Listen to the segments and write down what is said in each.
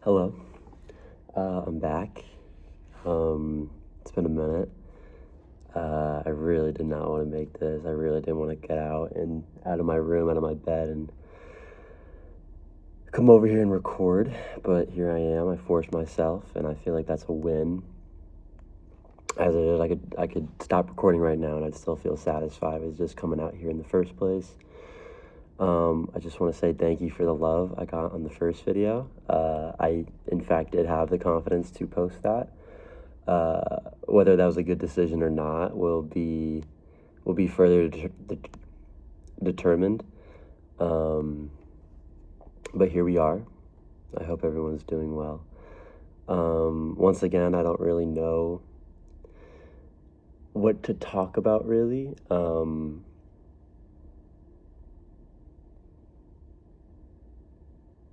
Hello, I'm back. It's been a minute. I really did not want to make this. I really didn't want to get out of my room, out of my bed, and come over here and record. But here I am. I forced myself, and I feel like that's a win. As it is, I could stop recording right now, and I'd still feel satisfied with just coming out here in the first place. I just want to say thank you for the love I got on the first video. I, in fact, did have the confidence to post that. Whether that was a good decision or not will be further determined. But here we are. I hope everyone's doing well. Once again, I don't really know what to talk about, really.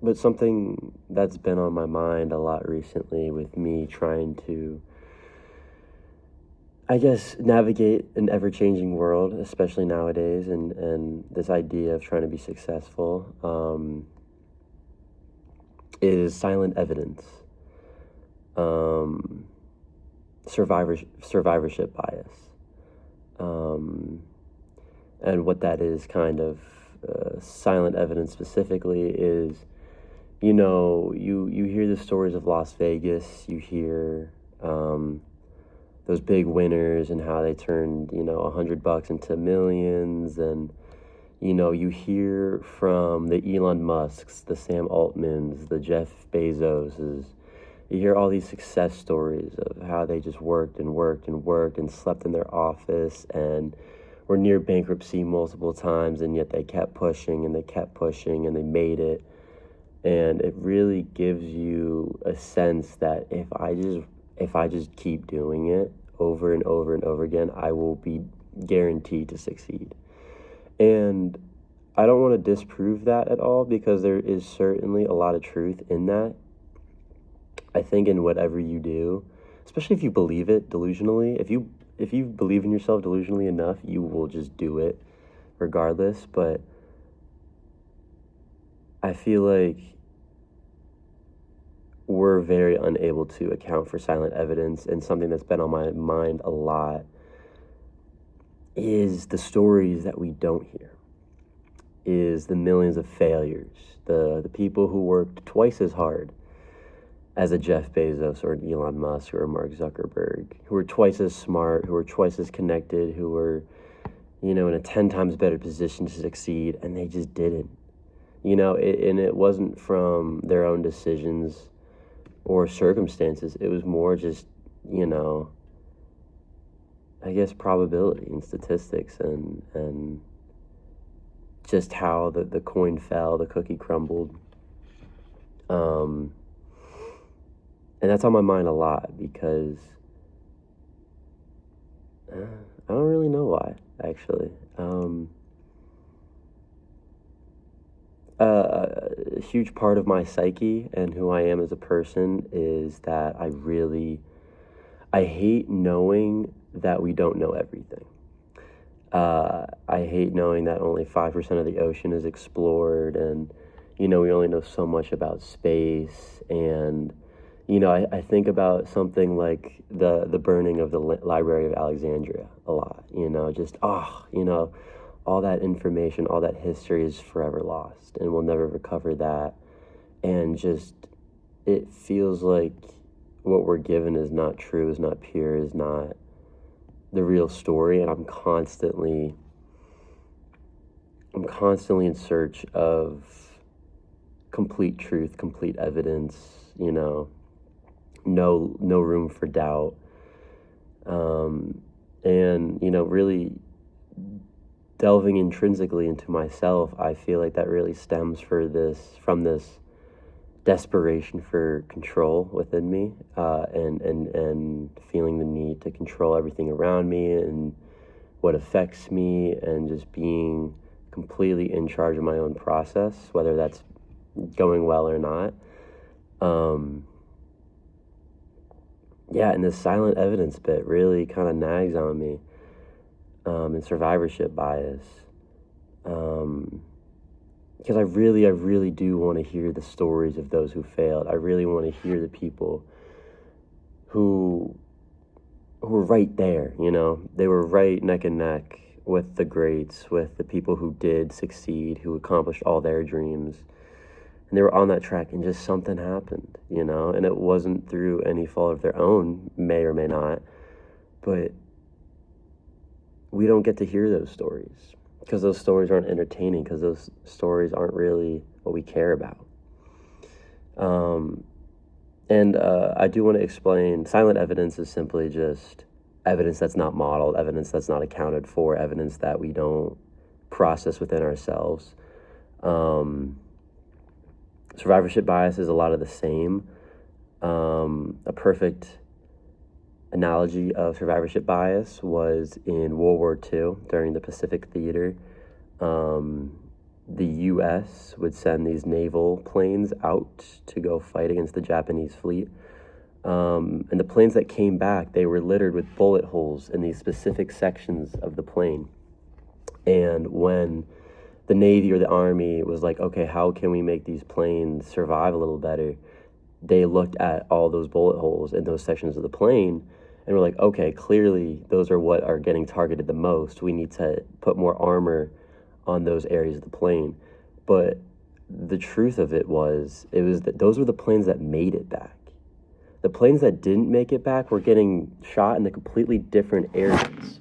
But something that's been on my mind a lot recently with me trying to, I guess, navigate an ever-changing world, especially nowadays, and this idea of trying to be successful, is silent evidence, survivorship bias, and what that is kind of, silent evidence specifically is, you hear the stories of Las Vegas, you hear, those big winners and how they turned, $100 into millions. And, you hear from the Elon Musks, the Sam Altmans, the Jeff Bezoses. You hear all these success stories of how they just worked and worked and worked and slept in their office and were near bankruptcy multiple times, and yet they kept pushing and they kept pushing and they made it. And it really gives you a sense that if I just keep doing it over and over and over again, I will be guaranteed to succeed. And I don't want to disprove that at all, because there is certainly a lot of truth in that. I think in whatever you do, especially if you believe it delusionally, if you believe in yourself delusionally enough, you will just do it regardless. But I feel like we're very unable to account for silent evidence, and something that's been on my mind a lot is the stories that we don't hear, is the millions of failures, the people who worked twice as hard as a Jeff Bezos or an Elon Musk or a Mark Zuckerberg, who were twice as smart, who were twice as connected, who were, in a 10 times better position to succeed, and they just didn't. And it wasn't from their own decisions or circumstances. It was more just, I guess, probability and statistics, and just how the coin fell, the cookie crumbled. And that's on my mind a lot, because I don't really know why, actually. A huge part of my psyche and who I am as a person is that I hate knowing that we don't know everything. I hate knowing that only 5% of the ocean is explored, and, we only know so much about space. And, I think about something like the burning of the Library of Alexandria a lot, all that information, all that history is forever lost, and we'll never recover that. And just, it feels like what we're given is not true, is not pure, is not the real story. And I'm constantly in search of complete truth, complete evidence, no room for doubt. And, really delving intrinsically into myself, I feel like that really stems from this desperation for control within me, and feeling the need to control everything around me and what affects me, and just being completely in charge of my own process, whether that's going well or not. And this silent evidence bit really kind of nags on me, and survivorship bias. because I really do want to hear the stories of those who failed. I really want to hear the people who were right there, you know. They were right neck and neck with the greats, with the people who did succeed, who accomplished all their dreams. And they were on that track and just something happened, you know, and it wasn't through any fault of their own, may or may not, but we don't get to hear those stories because those stories aren't entertaining, because those stories aren't really what we care about. I do want to explain, silent evidence is simply just evidence that's not modeled, evidence that's not accounted for, evidence that we don't process within ourselves. Survivorship bias is a lot of the same. A perfect analogy of survivorship bias was in World War II during the Pacific Theater. The U.S. would send these naval planes out to go fight against the Japanese fleet. And the planes that came back, they were littered with bullet holes in these specific sections of the plane. And when the Navy or the Army was like, okay, how can we make these planes survive a little better? They looked at all those bullet holes in those sections of the plane and were like, okay, clearly those are what are getting targeted the most. We need to put more armor on those areas of the plane. But the truth of it was that those were the planes that made it back. The planes that didn't make it back were getting shot in the completely different areas.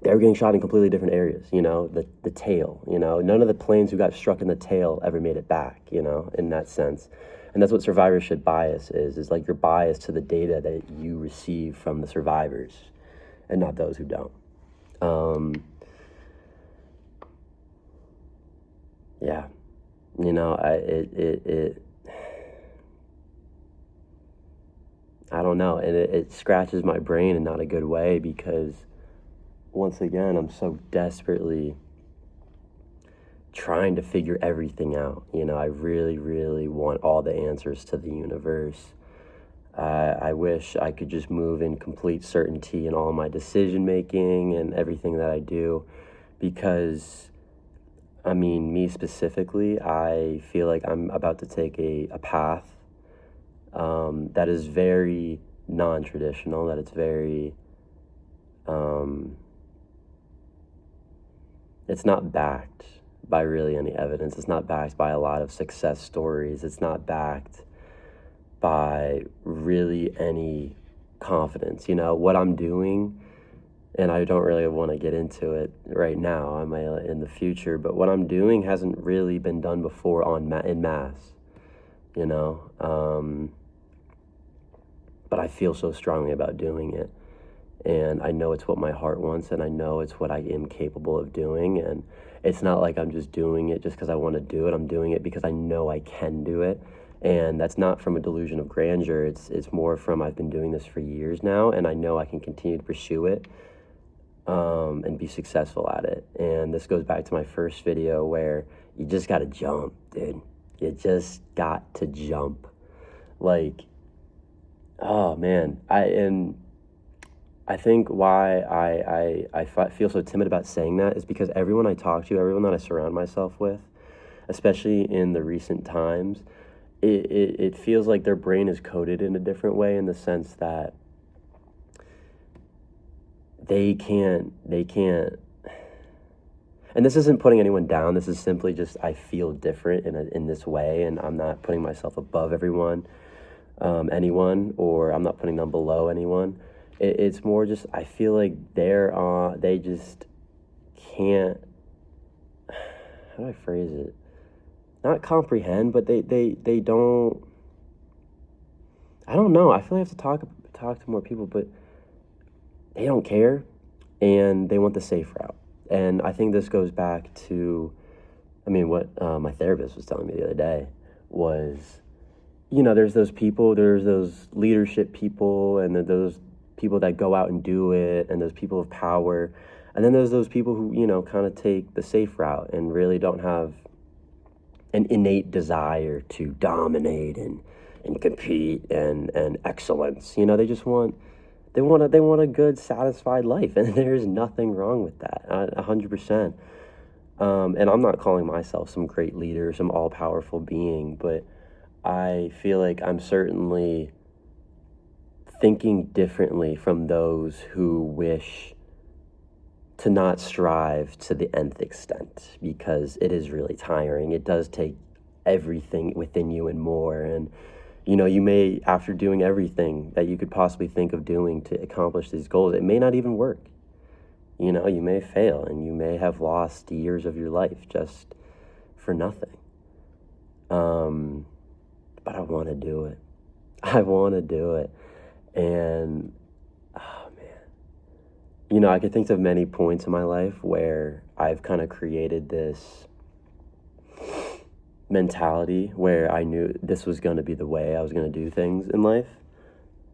They were getting shot in completely different areas, you know, the tail, you know. None of the planes who got struck in the tail ever made it back, you know, in that sense. And that's what survivorship bias is like you're biased to the data that you receive from the survivors and not those who don't. Yeah, you know, I don't know, and it scratches my brain in not a good way, because once again, I'm so desperately trying to figure everything out. You know, I really want all the answers to the universe. I wish I could just move in complete certainty in all my decision making and everything that I do, because, I mean, me specifically, I feel like I'm about to take a path that is very non-traditional, that it's very, it's not backed by really any evidence. It's not backed by a lot of success stories. It's not backed by really any confidence. You know, what I'm doing, and I don't really want to get into it right now, I may in the future, but what I'm doing hasn't really been done before in mass, you know, but I feel so strongly about doing it, and I know it's what my heart wants, and I know it's what I am capable of doing, and it's not like I'm just doing it just because I want to do it. I'm doing it because I know I can do it. And that's not from a delusion of grandeur. It's more from, I've been doing this for years now, and I know I can continue to pursue it, and be successful at it. And this goes back to my first video where you just got to jump, dude. You just got to jump. Like, oh man, I think why I feel so timid about saying that is because everyone I talk to, everyone that I surround myself with, especially in the recent times, it feels like their brain is coded in a different way, in the sense that they can't, and this isn't putting anyone down, this is simply just, I feel different in this way, and I'm not putting myself above anyone, or I'm not putting them below anyone. It's more just, I feel like they just can't, how do I phrase it? Not comprehend, but they don't, I don't know. I feel like I have to talk to more people, but they don't care, and they want the safe route. And I think this goes back to, I mean, what my therapist was telling me the other day was, you know, there's those leadership people, and those people that go out and do it, and those people of power. And then there's those people who, you know, kind of take the safe route and really don't have an innate desire to dominate and compete and excellence. You know, they just want They want a good, satisfied life, and there's nothing wrong with that. 100%. And I'm not calling myself some great leader, some all-powerful being, but I feel like I'm certainly thinking differently from those who wish to not strive to the nth extent, because it is really tiring. It does take everything within you and more. And, you may, after doing everything that you could possibly think of doing to accomplish these goals, it may not even work. You may fail and you may have lost years of your life just for nothing. But I want to do it. I want to do it. And, oh man, I could think of many points in my life where I've kind of created this mentality where I knew this was going to be the way I was going to do things in life,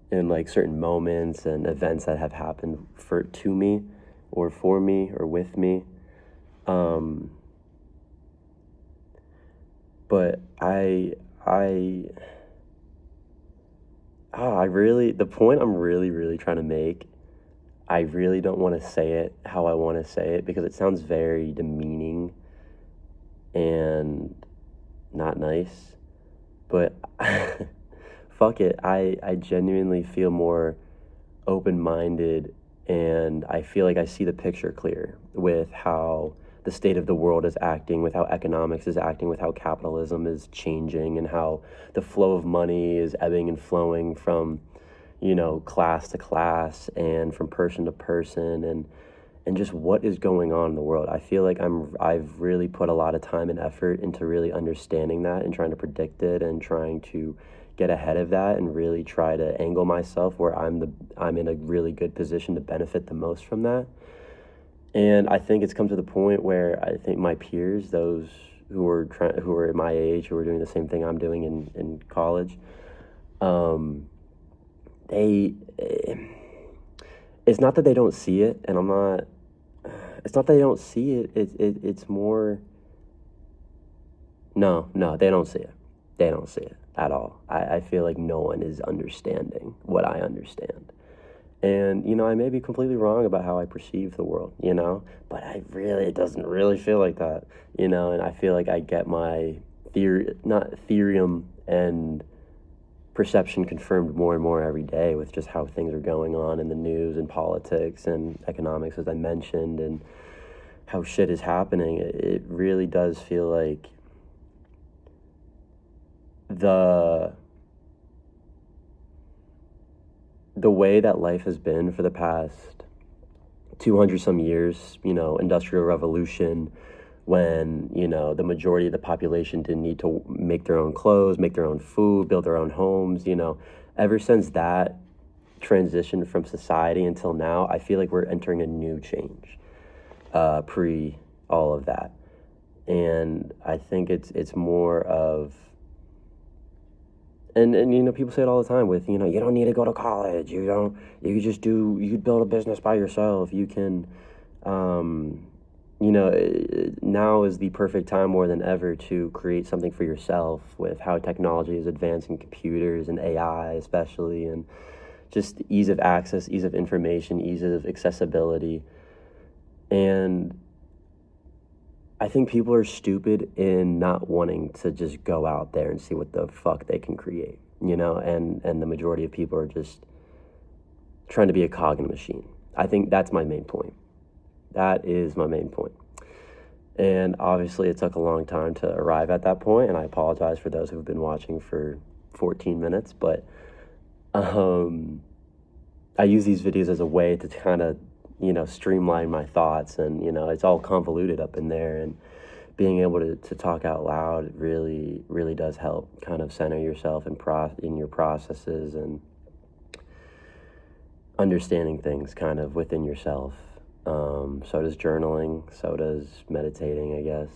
in like certain moments and events that have happened to me or for me or with me. But the point I'm really, really trying to make, I really don't want to say it how I want to say it because it sounds very demeaning and not nice. But fuck it. I genuinely feel more open-minded, and I feel like I see the picture clear with how the state of the world is acting, with how economics is acting, with how capitalism is changing, and how the flow of money is ebbing and flowing from, class to class and from person to person, and just what is going on in the world. I feel like I've really put a lot of time and effort into really understanding that and trying to predict it and trying to get ahead of that and really try to angle myself where I'm in a really good position to benefit the most from that. And I think it's come to the point where I think my peers, those who are my age, who are doing the same thing I'm doing in college, they it's not that they don't see it, and it's not that they don't see it. It's more. No, they don't see it. They don't see it at all. I feel like no one is understanding what I understand. And, I may be completely wrong about how I perceive the world, but it doesn't really feel like that, and I feel like I get my theorem and perception confirmed more and more every day with just how things are going on in the news and politics and economics, as I mentioned, and how shit is happening. It really does feel like the way that life has been for the past 200 some years, industrial revolution, when, the majority of the population didn't need to make their own clothes, make their own food, build their own homes, ever since that transition from society until now, I feel like we're entering a new change, pre all of that. And I think it's more of, and people say it all the time with, you don't need to go to college, you could build a business by yourself, you can, now is the perfect time more than ever to create something for yourself with how technology is advancing, computers and AI especially, and just ease of access, ease of information, ease of accessibility. And I think people are stupid in not wanting to just go out there and see what the fuck they can create, and the majority of people are just trying to be a cog in a machine. I think that's my main point. That is my main point. And obviously it took a long time to arrive at that point, and I apologize for those who've been watching for 14 minutes, but I use these videos as a way to kind of, streamline my thoughts, and, it's all convoluted up in there, and being able to talk out loud really, really does help kind of center yourself in your processes and understanding things kind of within yourself. So does journaling, so does meditating, I guess.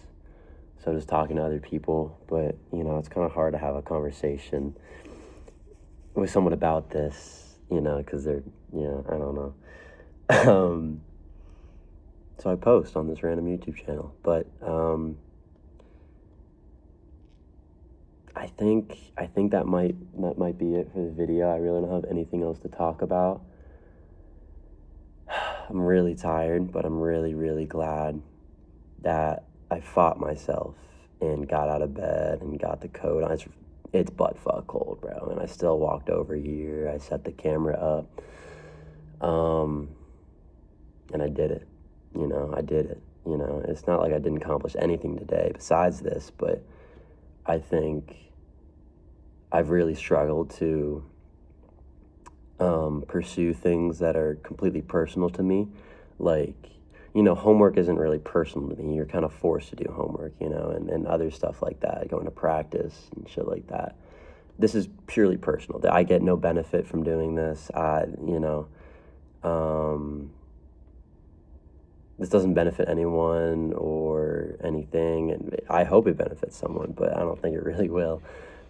So does talking to other people. But, it's kind of hard to have a conversation with someone about this, because they're, I don't know. So I post on this random YouTube channel, but I think that might be it for the video. I really don't have anything else to talk about. I'm really tired, but I'm really, really glad that I fought myself and got out of bed and got the coat on. It's butt fuck cold, bro. And I still walked over here. I set the camera up. And I did it. I did it. It's not like I didn't accomplish anything today besides this, but I think I've really struggled to pursue things that are completely personal to me. Like, homework isn't really personal to me. You're kind of forced to do homework, and other stuff like that, going to practice and shit like that. This is purely personal. I get no benefit from doing this. This doesn't benefit anyone or anything, and I hope it benefits someone, but I don't think it really will.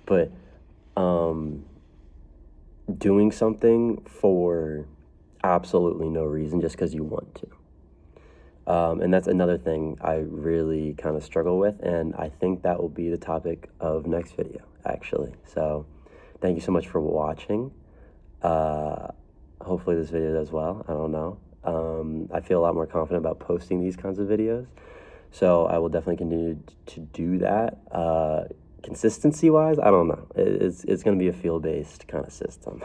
But doing something for absolutely no reason, just because you want to. And that's another thing I really kind of struggle with, and I think that will be the topic of next video, actually. So thank you so much for watching. Hopefully this video does well. I don't know. I feel a lot more confident about posting these kinds of videos, so I will definitely continue to do that. Consistency-wise, I don't know. It's going to be a feel-based kind of system.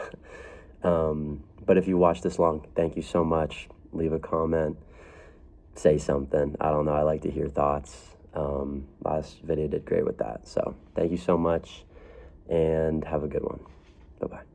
But if you watched this long, thank you so much. Leave a comment. Say something. I don't know. I like to hear thoughts. Last video did great with that. So thank you so much, and have a good one. Bye-bye.